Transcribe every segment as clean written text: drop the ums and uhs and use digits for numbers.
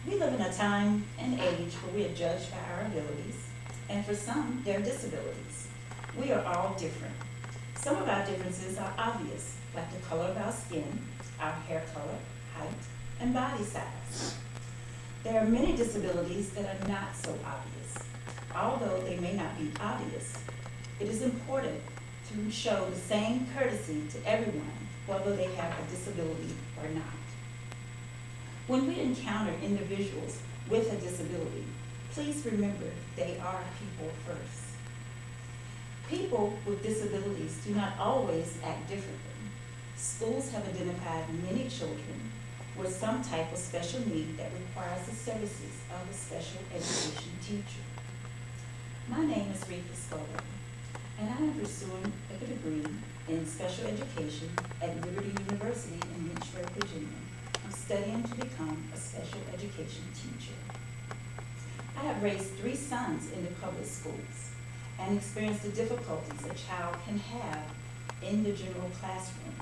We live in a time and age where we are judged by our abilities, and for some, their disabilities. We are all different. Some of our differences are obvious, like the color of our skin, our hair color, height, and body size. There are many disabilities that are not so obvious. Although they may not be obvious, it is important to show the same courtesy to everyone, whether they have a disability or not. When we encounter individuals with a disability, please remember they are people first. People with disabilities do not always act differently. Schools have identified many children with some type of special need that requires the services of a special education teacher. My name is Refest Bobo, and I am pursuing a degree in special education at Liberty University in Lynchburg, Virginia. I'm studying to become a special education teacher. I have raised 3 sons in the public schools and experienced the difficulties a child can have in the general classroom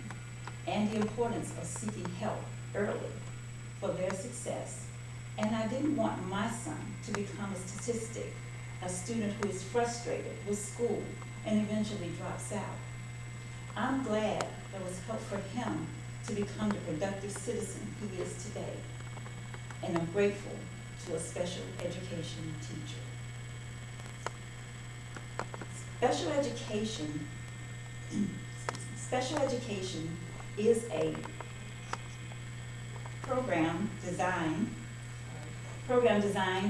and the importance of seeking help early for their success. And I didn't want my son to become a statistic, a student who is frustrated with school and eventually drops out. I'm glad there was help for him to become the productive citizen he is today, and I'm grateful to a special education teacher. Special education, special education is a program designed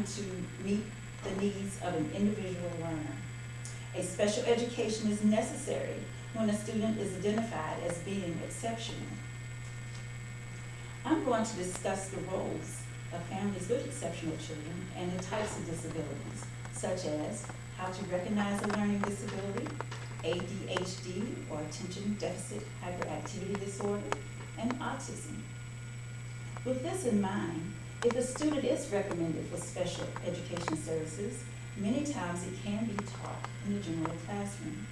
to meet the needs of an individual learner. A special education is necessary when a student is identified as being exceptional. I'm going to discuss the roles of families with exceptional children and the types of disabilities, such as how to recognize a learning disability, ADHD or attention deficit hyperactivity disorder, and autism. With this in mind, if a student is recommended for special education services, many times it can be taught in the general classroom.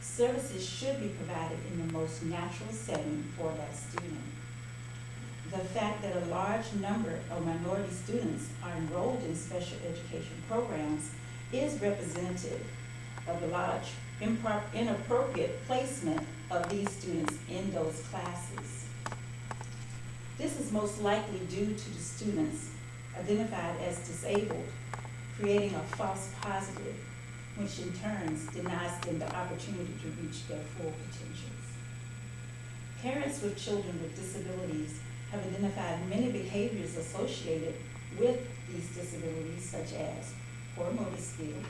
Services should be provided in the most natural setting for that student. The fact that a large number of minority students are enrolled in special education programs is representative of the large inappropriate placement of these students in those classes. This is most likely due to the students identified as disabled, creating a false positive, which in turn denies them the opportunity to reach their full potentials. Parents with children with disabilities have identified many behaviors associated with these disabilities, such as poor motor skills,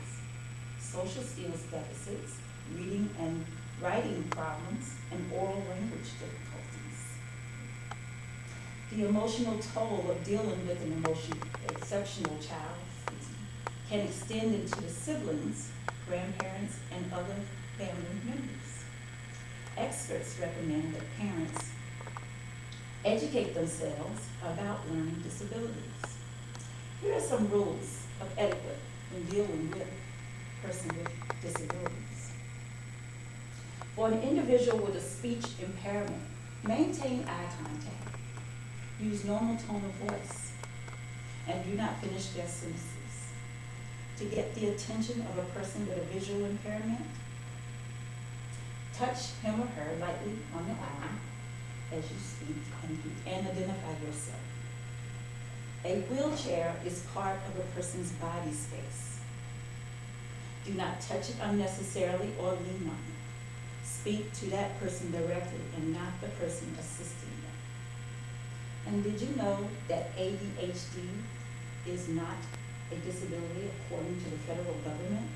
social skills deficits, reading and writing problems, and oral language difficulties. The emotional toll of dealing with an exceptional child can extend into the siblings, grandparents, and other family members. Experts recommend that parents educate themselves about learning disabilities. Here are some rules of etiquette when dealing with a person with disabilities. For an individual with a speech impairment, maintain eye contact, use normal tone of voice, and do not finish their sentences. To get the attention of a person with a visual impairment, touch him or her lightly on the arm as you speak and identify yourself. A wheelchair is part of a person's body space. Do not touch it unnecessarily or lean on it. Speak to that person directly and not the person assisting them. And did you know that ADHD is not a disability according to the federal government?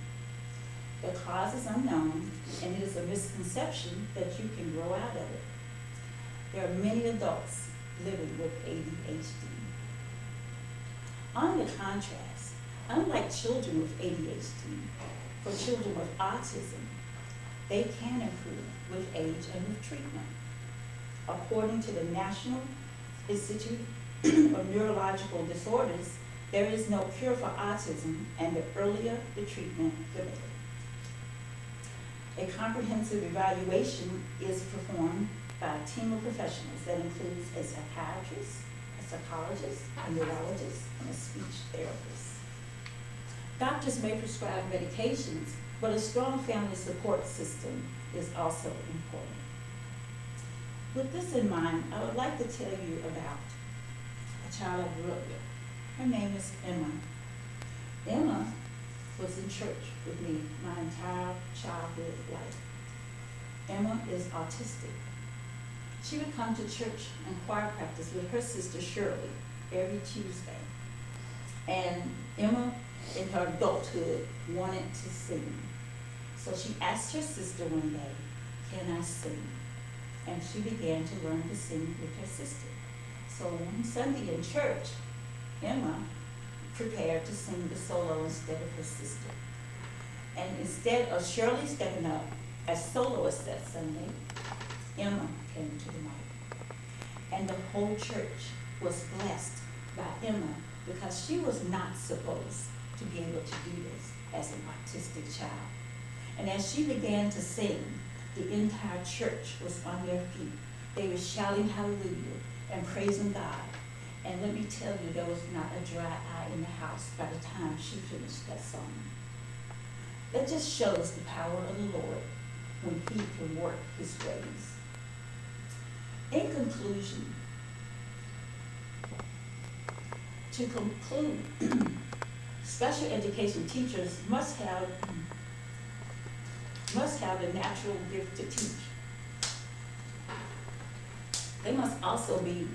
The cause is unknown, and it is a misconception that you can grow out of it. There are many adults living with ADHD. On the contrast, unlike children with ADHD, for children with autism, they can improve with age and with treatment. According to the National Institute of Neurological Disorders, there is no cure for autism, and the earlier the treatment, the better. A comprehensive evaluation is performed by a team of professionals that includes a psychiatrist, a psychologist, a neurologist, and a speech therapist. Doctors may prescribe medications, but a strong family support system is also important. With this in mind, I would like to tell you about a child I grew up with. Her name is Emma. Emma was in church with me my entire childhood life. Emma is autistic. She would come to church and choir practice with her sister Shirley every Tuesday. And Emma, in her adulthood, wanted to sing. So she asked her sister one day, "Can I sing?" And she began to learn to sing with her sister. So one Sunday in church, Emma prepared to sing the solo instead of her sister. And instead of Shirley stepping up as soloist that Sunday, Emma came to the mic. And the whole church was blessed by Emma because she was not supposed to be able to do this as an autistic child. And as she began to sing, the entire church was on their feet. They were shouting hallelujah and praising God. And let me tell you, there was not a dry eye in the house by the time she finished that song. That just shows the power of the Lord when He can work His ways. In conclusion, to conclude, special education teachers must have a natural gift to teach. They must also be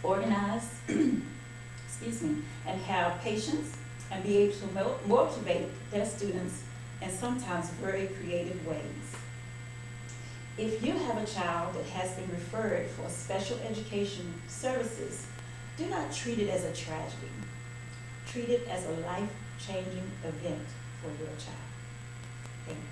organized, excuse me, and have patience and be able to motivate their students in sometimes very creative ways. If you have a child that has been referred for special education services, do not treat it as a tragedy. Treat it as a life-changing event for your child. Thank you.